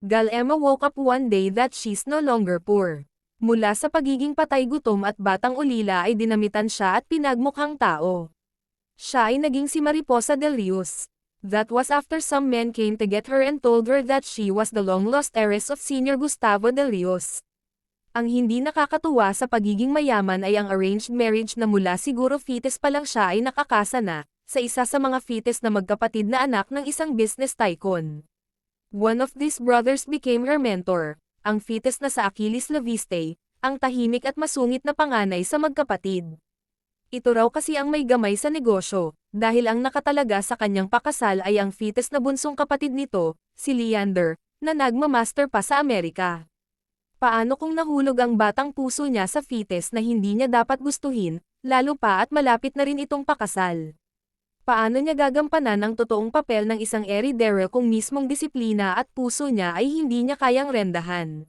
Gal Emma woke up one day that she's no longer poor. Mula sa pagiging patay gutom at batang ulila ay dinamitan siya at pinagmukhang tao. Siya ay naging si Mariposa del Rios. That was after some men came to get her and told her that she was the long-lost heiress of Senior Gustavo del Rios. Ang hindi nakakatuwa sa pagiging mayaman ay ang arranged marriage na mula siguro fetus pa lang siya ay nakakasa na, sa isa sa mga fetus na magkapatid na anak ng isang business tycoon. One of these brothers became her mentor, ang fetus na sa Achilles Laviste, ang tahimik at masungit na panganay sa magkapatid. Ito raw kasi ang may gamay sa negosyo, dahil ang nakatalaga sa kanyang pakasal ay ang fetus na bunsong kapatid nito, si Leander, na nagmamaster pa sa Amerika. Paano kung nahulog ang batang puso niya sa fetus na hindi niya dapat gustuhin, lalo pa at malapit na rin itong pakasal? Paano niya gagampanan ang totoong papel ng isang heredero kung mismong disiplina at puso niya ay hindi niya kayang rendahan?